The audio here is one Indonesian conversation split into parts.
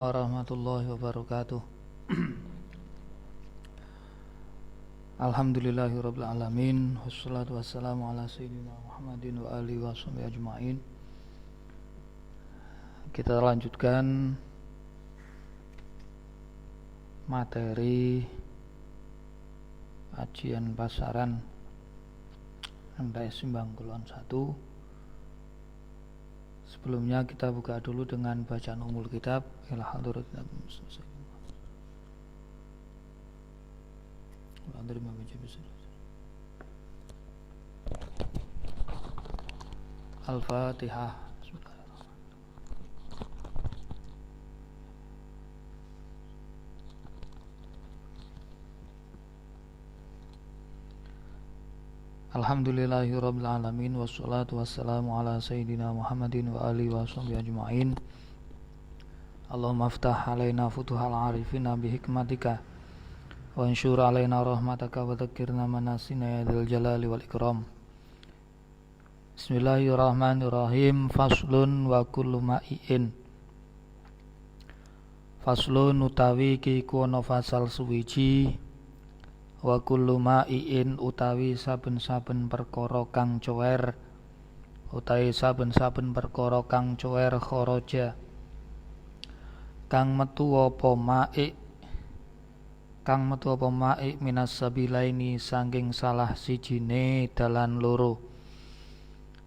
Warahmatullahi wabarakatuh. Alhamdulillahirabbil alamin, wassalatu wassalamu ala sayyidina Muhammadin wa alihi washabihi ajmain. Kita lanjutkan materi kajian pasaran MTS Simbang Kulon 1. Sebelumnya kita buka dulu dengan bacaan umul kitab. Al-Fatihah. Alhamdulillahirabbil alamin, wassalatu wassalamu ala sayyidina Muhammadin wa alihi washabihi ajmain. Allahumma aftah alaina futuhal arifina bihikmatika wa anshur alaina rahmataka wa dhakkirna manasina ya dzal jalali wal ikram. Bismillahirrahmanirrahim. Faslun wa kullu ma'iin. Faslun utawi ki kuwana fasal suwiji. Wa kullu ma'iin utawi saben-saben perkara kang cuwer, utawi saben-saben perkara kang cuwer kharaja kang metu apa ma'i minas sabilaini saking salah sijine dalan loro,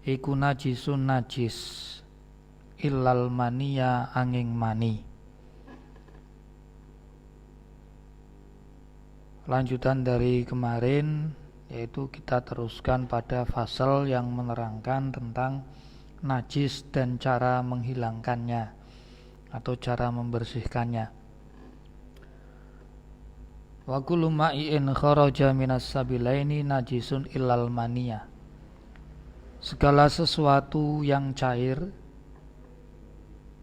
iku najisun najis illal maniya angin mani. Lanjutan dari kemarin, yaitu kita teruskan pada fasal yang menerangkan tentang najis dan cara menghilangkannya atau cara membersihkannya. Wa kullu ma'iin kharaja minas sabilaini najisun illal maniya. Segala sesuatu yang cair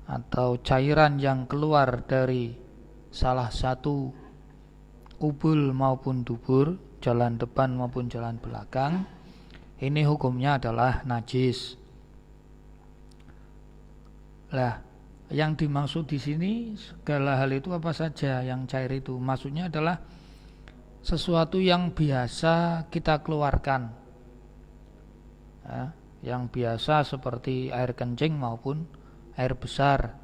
atau cairan yang keluar dari salah satu ubul maupun dubur, jalan depan maupun jalan belakang, ini hukumnya adalah najis. Lah, yang dimaksud di sini segala hal itu apa saja yang cair itu? Maksudnya adalah sesuatu yang biasa kita keluarkan, ya, yang biasa seperti air kencing maupun air besar,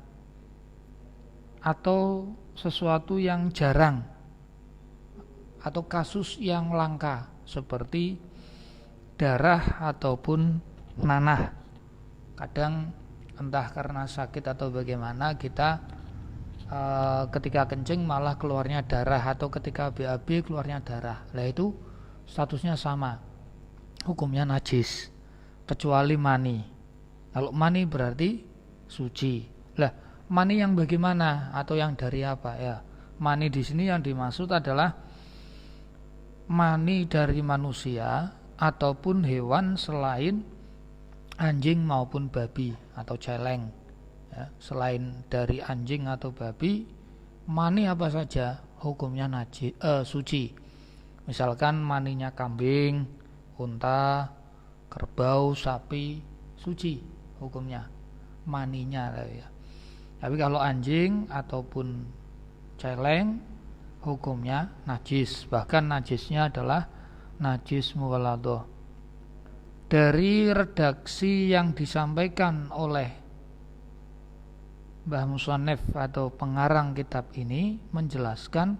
atau sesuatu yang jarang atau kasus yang langka seperti darah ataupun nanah. Kadang entah karena sakit atau bagaimana kita ketika kencing malah keluarnya darah, atau ketika BAB keluarnya darah. Lah itu statusnya sama, hukumnya najis, kecuali mani. Kalau mani berarti suci. Lah, mani yang bagaimana atau yang dari apa ya? Mani di sini yang dimaksud adalah mani dari manusia ataupun hewan selain anjing maupun babi atau celeng, ya, selain dari anjing atau babi, mani apa saja hukumnya najis, suci. Misalkan maninya kambing, unta, kerbau, sapi, suci hukumnya maninya, ya. Tapi kalau anjing ataupun celeng hukumnya najis, bahkan najisnya adalah najis mughaladah. Dari redaksi yang disampaikan oleh Mbah Musannif atau pengarang kitab ini menjelaskan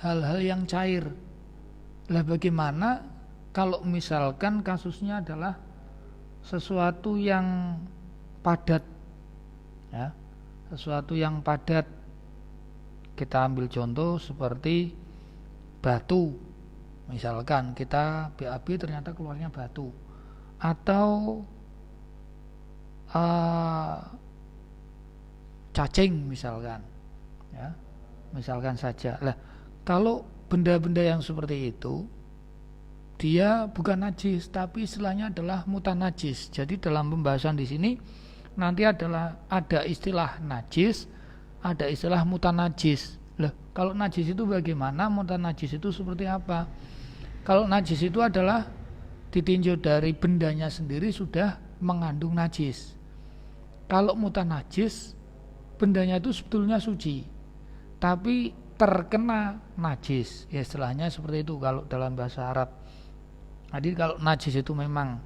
hal-hal yang cair. Lah bagaimana kalau misalkan kasusnya adalah sesuatu yang padat, ya, sesuatu yang padat. Kita ambil contoh seperti batu. Misalkan kita BAB ternyata keluarnya batu, atau cacing misalkan, ya, misalkan saja. Lah, kalau benda-benda yang seperti itu dia bukan najis, tapi istilahnya adalah mutanajis. Jadi dalam pembahasan di sini nanti ada istilah najis, ada istilah mutanajis. Lah, kalau najis itu bagaimana? Mutanajis itu seperti apa? Kalau najis itu adalah ditinjau dari bendanya sendiri sudah mengandung najis. Kalau mutanajis bendanya itu sebetulnya suci, tapi terkena najis, ya istilahnya seperti itu kalau dalam bahasa Arab. Jadi kalau najis itu memang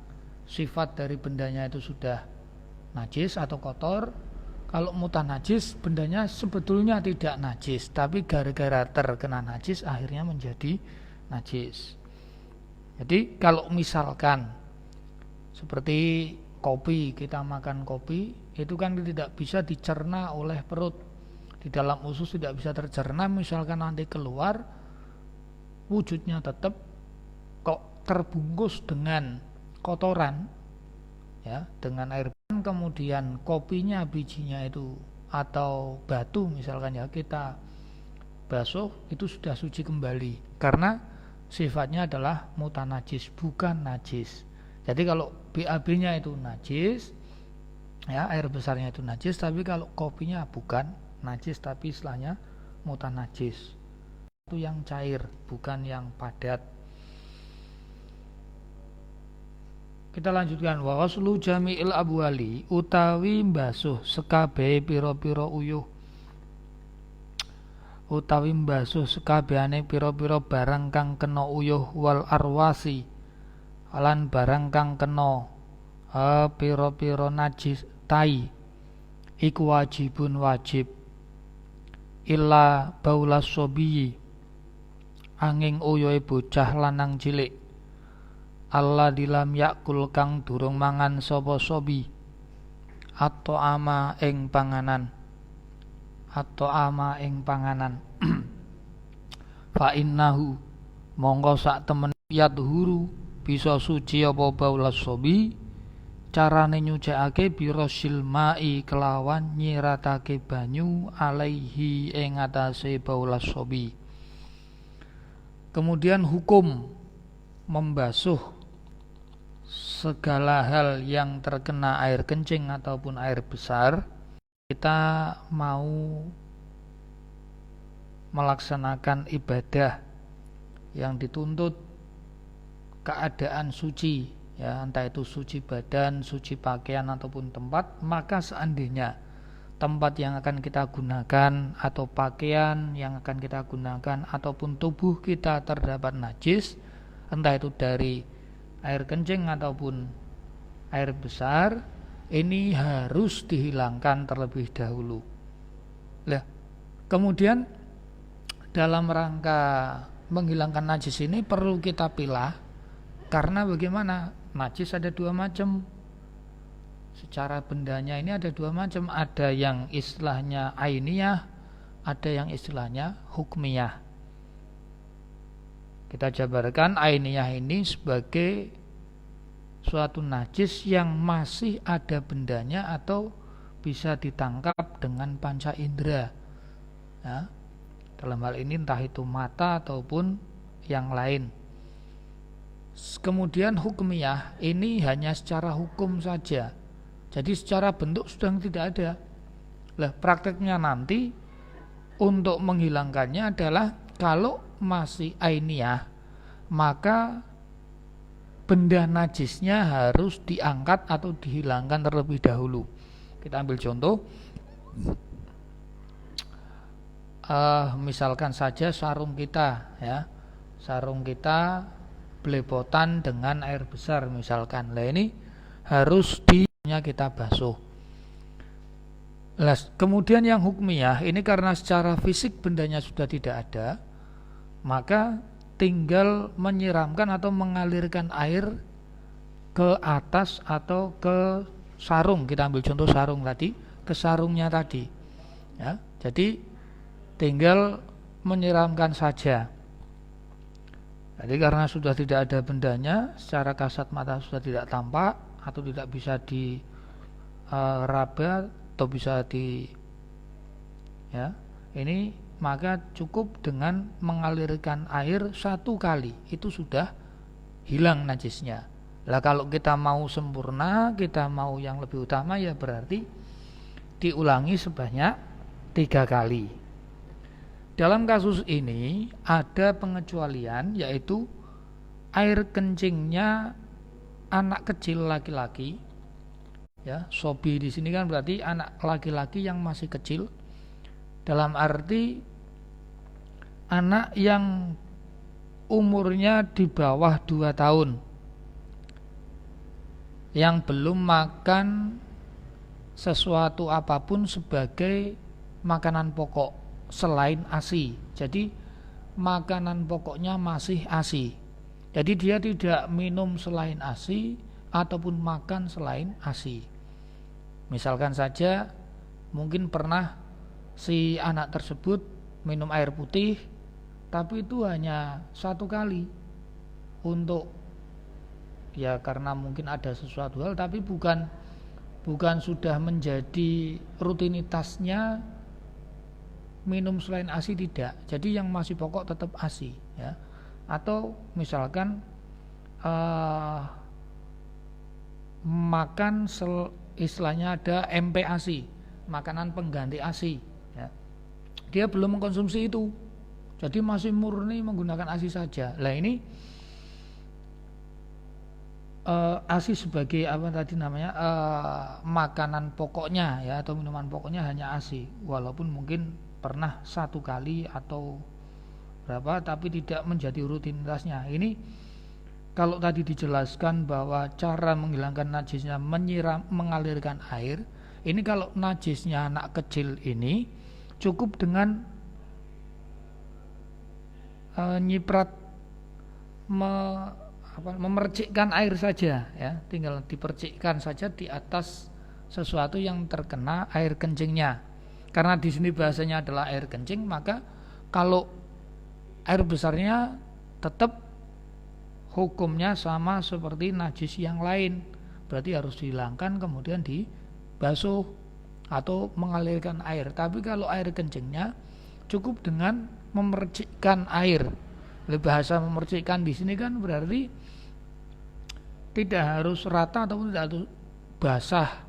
sifat dari bendanya itu sudah najis atau kotor. Kalau mutanajis, bendanya sebetulnya tidak najis, tapi gara-gara terkena najis akhirnya menjadi najis. Jadi kalau misalkan seperti kopi, kita makan kopi, itu kan tidak bisa dicerna oleh perut, di dalam usus tidak bisa tercerna. Misalkan nanti keluar, wujudnya tetap kok terbungkus dengan kotoran, ya, dengan air, kemudian kopinya, bijinya itu atau batu misalkan, ya, kita basuh, itu sudah suci kembali karena sifatnya adalah mutanajis, bukan najis. Jadi kalau BAB-nya itu najis, ya, air besarnya itu najis, tapi kalau kopinya bukan najis tapi istilahnya mutanajis, itu yang cair bukan yang padat. Kita lanjutkan, wa waslu jami'il abwali, utawi mbasuh sekabehe pira-pira uyuh, utawi mbasuh sekabehane pira-pira barang kang kena uyuh, wal arwasi lan barang kang kena pira-pira najis tai, iku wajibun wajib, illa baulas sobiyi, angin uyuhe bocah lanang cilik, Allah dilam yakul kang durung mangan sapa sobi, atau ama ing panganan, atau ama ing panganan. Fa innahu mongko sak temen yadhuru bisa suci apa baulas sobi, carane nyucikake birosil mai kelawan nyiratake banyu alaihi ing atase baulas sobi. Kemudian hukum membasuh segala hal yang terkena air kencing ataupun air besar. Kita mau melaksanakan ibadah yang dituntut keadaan suci, ya, entah itu suci badan, suci pakaian ataupun tempat, maka seandainya tempat yang akan kita gunakan atau pakaian yang akan kita gunakan ataupun tubuh kita terdapat najis, entah itu dari air kencing ataupun air besar, ini harus dihilangkan terlebih dahulu. Nah, kemudian dalam rangka menghilangkan najis ini perlu kita pilah, karena bagaimana? Najis ada dua macam. Secara bendanya ini ada dua macam, ada yang istilahnya ainiyah, ada yang istilahnya hukmiyah. Kita jabarkan, ainiyah ini sebagai suatu najis yang masih ada bendanya atau bisa ditangkap dengan panca indera, ya, dalam hal ini entah itu mata ataupun yang lain. Kemudian hukmiyah ini hanya secara hukum saja, jadi secara bentuk sudah tidak ada. Lah, prakteknya nanti untuk menghilangkannya adalah kalau masih ainiyah, maka benda najisnya harus diangkat atau dihilangkan terlebih dahulu. Kita ambil contoh, misalkan saja sarung kita, ya, sarung kita belepotan dengan air besar misalkan. Lah, ini harus kita basuh. Lah, kemudian yang hukmiyah ini karena secara fisik bendanya sudah tidak ada, maka tinggal menyiramkan atau mengalirkan air ke atas atau ke sarung. Kita ambil contoh sarung tadi, ke sarungnya tadi, ya. Jadi tinggal menyiramkan saja. Jadi karena sudah tidak ada bendanya, secara kasat mata sudah tidak tampak atau tidak bisa diraba atau bisa ya, ini maka cukup dengan mengalirkan air satu kali, itu sudah hilang najisnya. Lah, kalau kita mau sempurna, kita mau yang lebih utama, ya berarti diulangi sebanyak 3 kali. Dalam kasus ini ada pengecualian, yaitu air kencingnya anak kecil laki-laki, ya. Sobi di sini kan berarti anak laki-laki yang masih kecil, dalam arti anak yang umurnya di bawah 2 tahun, yang belum makan sesuatu apapun sebagai makanan pokok selain ASI. Jadi makanan pokoknya masih ASI. Jadi dia tidak minum selain ASI ataupun makan selain ASI. Misalkan saja mungkin pernah si anak tersebut minum air putih, tapi itu hanya 1 kali untuk, ya karena mungkin ada sesuatu hal, tapi bukan sudah menjadi rutinitasnya minum selain ASI, tidak. Jadi yang masih pokok tetap ASI, ya. Atau misalkan makan istilahnya ada MPASI, makanan pengganti ASI, ya. Dia belum mengkonsumsi itu, jadi masih murni menggunakan ASI saja. Lah ini ASI sebagai apa tadi namanya, makanan pokoknya, ya, atau minuman pokoknya hanya ASI, walaupun mungkin pernah 1 kali atau berapa, tapi tidak menjadi rutinitasnya. Ini kalau tadi dijelaskan bahwa cara menghilangkan najisnya mengalirkan air, ini kalau najisnya anak kecil ini cukup dengan nyiprat, memercikkan air saja, ya, tinggal dipercikkan saja di atas sesuatu yang terkena air kencingnya. Karena di sini bahasanya adalah air kencing, maka kalau air besarnya tetap hukumnya sama seperti najis yang lain, berarti harus dihilangkan kemudian dibasuh atau mengalirkan air. Tapi kalau air kencingnya cukup dengan memercikkan air. Bahasa memercikkan di sini kan berarti tidak harus rata ataupun tidak harus basah,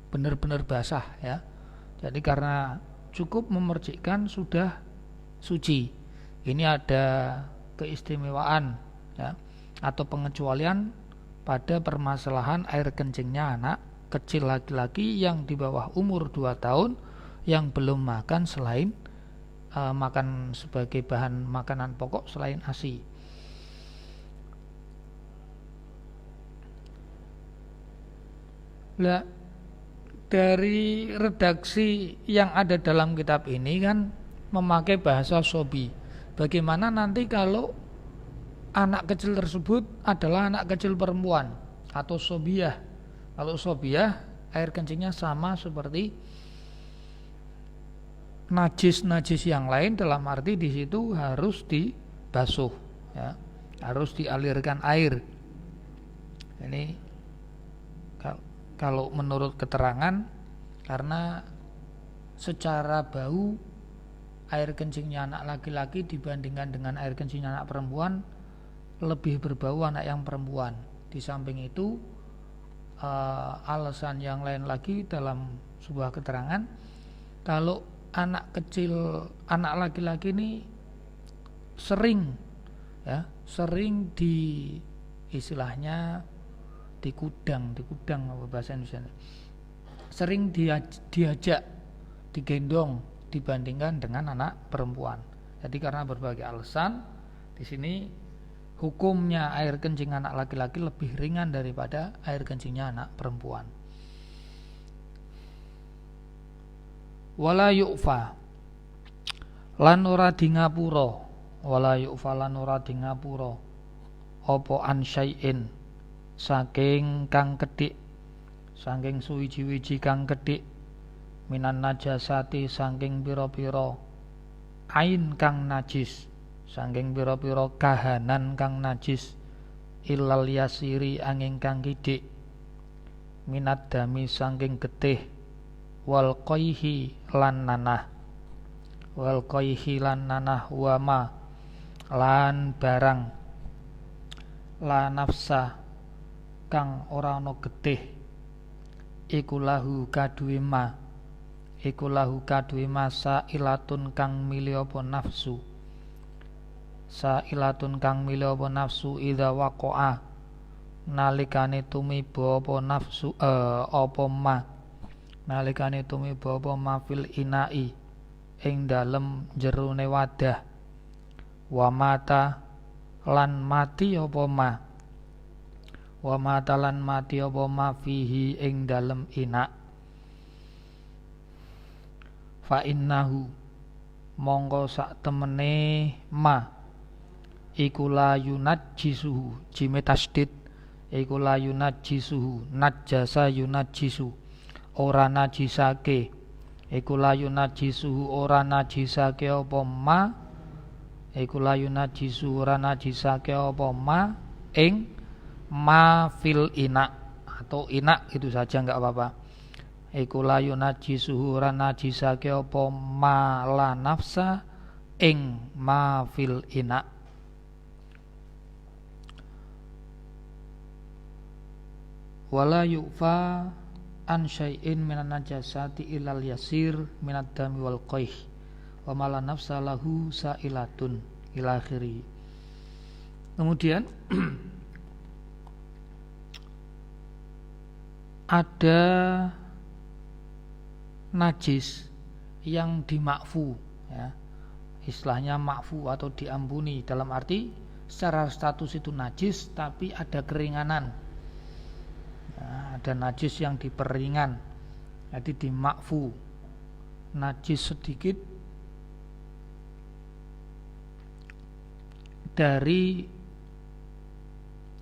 benar-benar basah, ya. Jadi karena cukup memercikkan sudah suci. Ini ada keistimewaan, ya, atau pengecualian pada permasalahan air kencingnya anak kecil laki-laki yang di bawah umur 2 tahun yang belum makan selain makan sebagai bahan makanan pokok selain ASI. Nah, dari redaksi yang ada dalam kitab ini kan memakai bahasa sobi. Bagaimana nanti kalau anak kecil tersebut adalah anak kecil perempuan atau sobiah? Kalau sobiah, air kencingnya sama seperti najis-najis yang lain, dalam arti di situ harus dibasuh, ya, harus dialirkan air. Ini kalau menurut keterangan, karena secara bau air kencingnya anak laki-laki dibandingkan dengan air kencingnya anak perempuan lebih berbau anak yang perempuan. Di samping itu alasan yang lain lagi dalam sebuah keterangan, kalau anak kecil, anak laki-laki ini sering di istilahnya dikudang apa bahasa Indonesia, sering diajak, digendong dibandingkan dengan anak perempuan. Jadi karena berbagai alasan, di sini hukumnya air kencing anak laki-laki lebih ringan daripada air kencingnya anak perempuan. Wala yu'fa lan ora di ngapura, wala yu'fa lan ora di ngapura apa an syai'in saking kang kedhik, saking suwiji-wiji kang kedhik, minan najasati saking pira-pira ain kang najis, saking pira-pira kahanan kang najis, ilal yasiri angin kang kidik, minat dami saking getih, wal qayhi lan nanah, wal qayhi lan nanah, wama lan barang la nafsa kang ora ana getih, iku lahu kaduwe ma, iku lahu kaduwe ma sailatun kang milih apa nafsu, sailatun kang milih apa nafsu idza waqa'a nalikane tumiba apa nafsu apa ma nalikane tumiba apa ma fil inai ing dalem jerone wadah wa mata lan mati apa ma wa mata lan mati apa ma fihi ing dalem ina fa innahu mongko sak temene ma iku la yunajjisuhu jime tasdid iku la yunajjisuhu najjasa yunajjisu ora najisake iku la yunajjisuhu ora najisake apa ma iku la yunajjisuhu ora najisake apa ma ing ma fil ina atau ina itu saja enggak apa-apa iku la yunajjisuhu ora najisake apa ma la nafsa ing ma fil ina wala yu'fa an syai'in minan najasati ilal yasir minad dami wal qaih wa mala nafsa lahu sa'ilatun ila akhiri. Kemudian ada najis yang dimakfu ya. Istilahnya makfu atau diampuni dalam arti secara status itu najis tapi ada keringanan. Ada najis yang diperingan, jadi dimakfu. Najis sedikit dari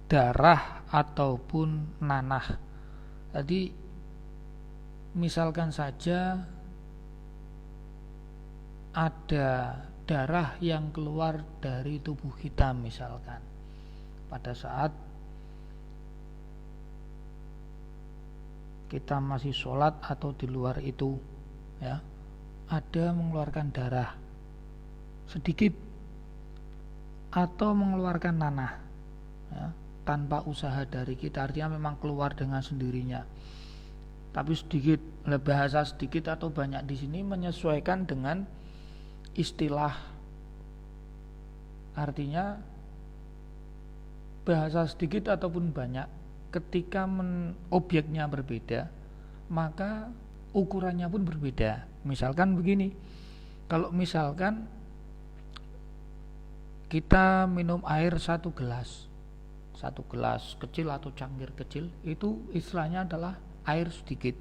darah ataupun nanah. Jadi misalkan saja ada darah yang keluar dari tubuh kita misalkan pada saat kita masih sholat atau di luar itu ya, ada mengeluarkan darah sedikit atau mengeluarkan nanah ya, tanpa usaha dari kita, artinya memang keluar dengan sendirinya tapi sedikit. Bahasa sedikit atau banyak di sini menyesuaikan dengan istilah, artinya bahasa sedikit ataupun banyak ketika objeknya berbeda maka ukurannya pun berbeda. Misalkan begini, kalau misalkan kita minum air satu gelas kecil atau cangkir kecil, itu istilahnya adalah air sedikit.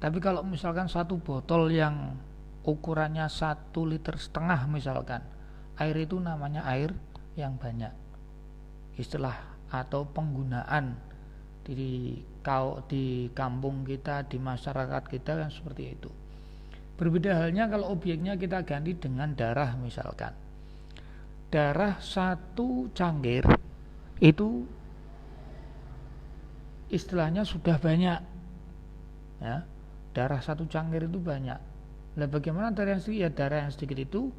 Tapi kalau misalkan satu botol yang ukurannya 1,5 liter misalkan, air itu namanya air yang banyak. Istilah atau penggunaan di kampung kita, di masyarakat kita kan seperti itu. Berbeda halnya kalau objeknya kita ganti dengan darah misalkan. Darah 1 cangkir itu istilahnya sudah banyak ya. Darah 1 cangkir itu banyak. Nah, bagaimana darah yang sedikit? Ya, darah yang sedikit itu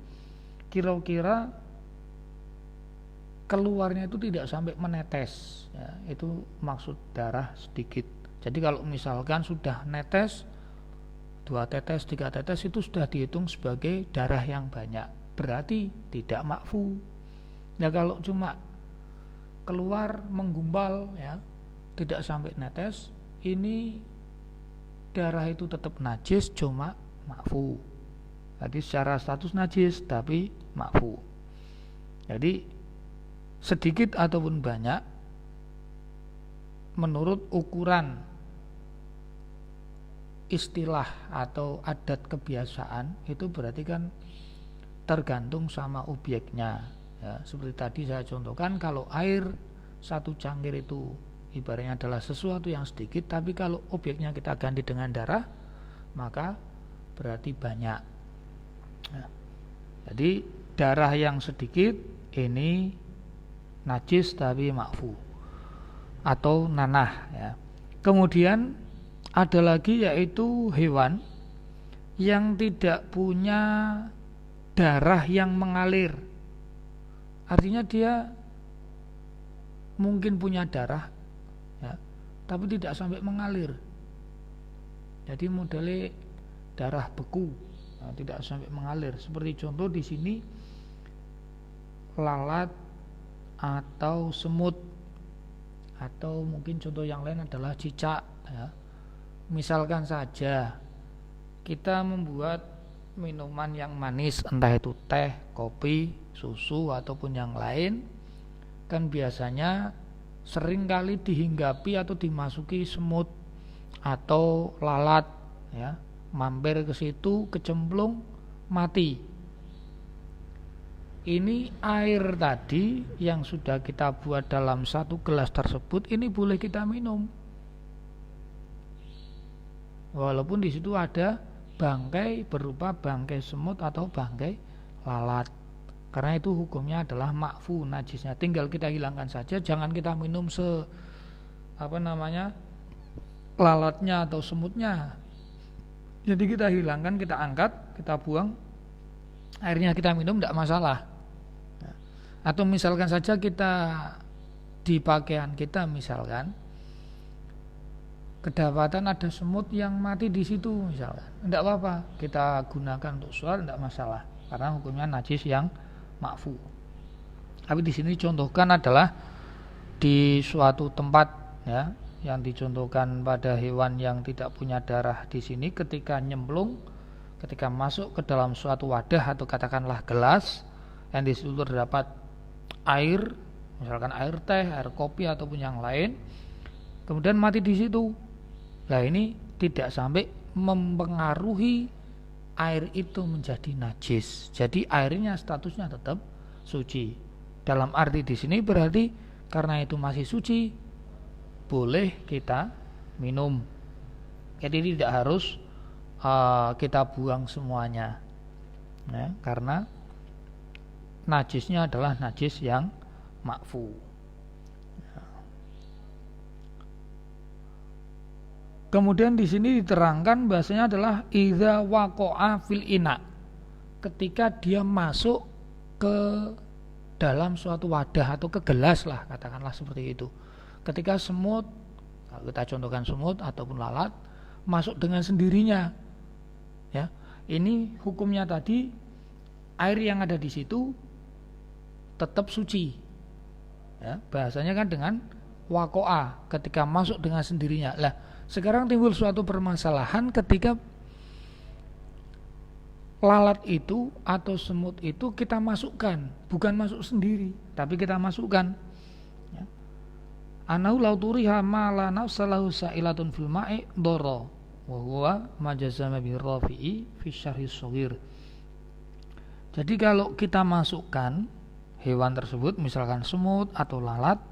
kira-kira keluarnya itu tidak sampai menetes ya, itu maksud darah sedikit. Jadi kalau misalkan sudah netes 2 tetes 3 tetes itu sudah dihitung sebagai darah yang banyak, berarti tidak makfu. Nah kalau cuma keluar menggumpal ya, tidak sampai netes, ini darah itu tetap najis, cuma makfu. Jadi secara status najis tapi makfu. Jadi sedikit ataupun banyak menurut ukuran istilah atau adat kebiasaan itu berarti kan tergantung sama objeknya ya. Seperti tadi saya contohkan, kalau air 1 cangkir itu ibaratnya adalah sesuatu yang sedikit, tapi kalau objeknya kita ganti dengan darah maka berarti banyak ya. Jadi darah yang sedikit ini najis tapi makfu atau nanah ya. Kemudian ada lagi yaitu hewan yang tidak punya darah yang mengalir. Artinya dia mungkin punya darah ya, tapi tidak sampai mengalir. Jadi modelnya darah beku, nah, tidak sampai mengalir. Seperti contoh di sini lalat atau semut. atau mungkin contoh yang lain adalah cicak ya. Misalkan saja kita membuat minuman yang manis, entah itu teh, kopi, susu ataupun yang lain, kan biasanya sering kali dihinggapi atau dimasuki semut atau lalat ya, mampir ke situ, kecemplung, mati. Ini air tadi yang sudah kita buat dalam satu gelas tersebut, ini boleh kita minum walaupun di situ ada bangkai berupa bangkai semut atau bangkai lalat, karena itu hukumnya adalah makfu najisnya. Tinggal kita hilangkan saja, jangan kita minum lalatnya atau semutnya. Jadi kita hilangkan, kita angkat, kita buang, airnya kita minum, tidak masalah. Atau misalkan saja kita di pakaian kita misalkan kedapatan ada semut yang mati di situ misalkan, tidak apa-apa, kita gunakan untuk sholat, tidak masalah, karena hukumnya najis yang makfu. Tapi di sini contohkan adalah di suatu tempat ya, yang dicontohkan pada hewan yang tidak punya darah di sini, ketika nyemplung, ketika masuk ke dalam suatu wadah atau katakanlah gelas yang di situ terdapat air, misalkan air teh, air kopi ataupun yang lain, kemudian mati di situ. Nah, ini tidak sampai mempengaruhi air itu menjadi najis. Jadi airnya statusnya tetap suci. Dalam arti di sini berarti karena itu masih suci, boleh kita minum. Jadi tidak harus kita buang semuanya ya, karena najisnya adalah najis yang makfu. Kemudian di sini diterangkan bahasanya adalah idza waqa'a fil ina, ketika dia masuk ke dalam suatu wadah atau ke gelas lah, katakanlah seperti itu. Ketika semut, kalau kita contohkan semut ataupun lalat masuk dengan sendirinya ya, ini hukumnya tadi air yang ada di situ tetap suci ya, bahasanya kan dengan waqa'a, ketika masuk dengan sendirinya. Lah sekarang timbul suatu permasalahan ketika lalat itu atau semut itu kita masukkan, bukan masuk sendiri, tapi kita masukkan ya. Anau lauturiha ma la nafsalahu sa'ilatun fil ma'i dara wa huwa majazama bi rafi'i fi syarhi shaghir. Jadi kalau kita masukkan hewan tersebut, misalkan semut atau lalat,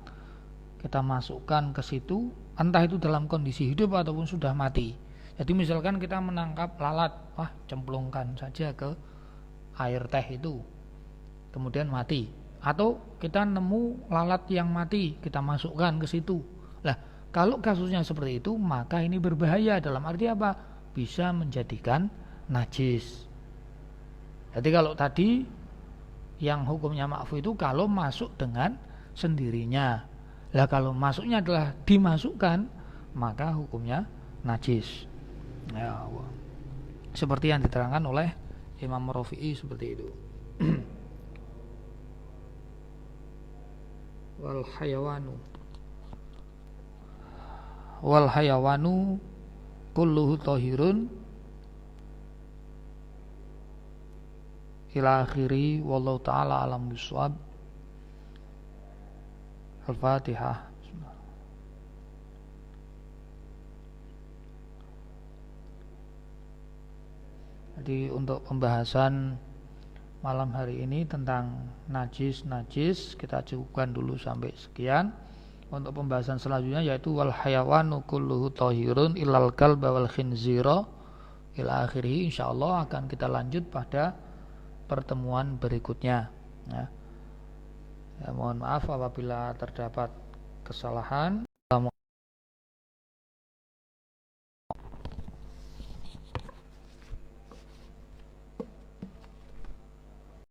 kita masukkan ke situ, entah itu dalam kondisi hidup ataupun sudah mati. Jadi misalkan kita menangkap lalat, cemplungkan saja ke air teh itu, kemudian mati. Atau kita nemu lalat yang mati, kita masukkan ke situ. Nah, kalau kasusnya seperti itu, maka ini berbahaya. Dalam arti apa? Bisa menjadikan najis. Jadi kalau tadi yang hukumnya makfu itu kalau masuk dengan sendirinya. Lah kalau masuknya adalah dimasukkan, maka hukumnya najis. Ya, seperti yang diterangkan oleh Imam Rafi'i seperti itu. Wal hayawanu kulluhu tahirun ila akhiri, wallahu ta'ala alam bisawab. Al-Fatihah. Jadi untuk pembahasan malam hari ini tentang najis kita cukupkan dulu sampai sekian. Untuk pembahasan selanjutnya yaitu wal hayawanu kulluhu tahirun illal kalba wal khinzira ila akhirih, insyaallah akan kita lanjut pada pertemuan berikutnya ya. Ya, mohon maaf apabila terdapat kesalahan.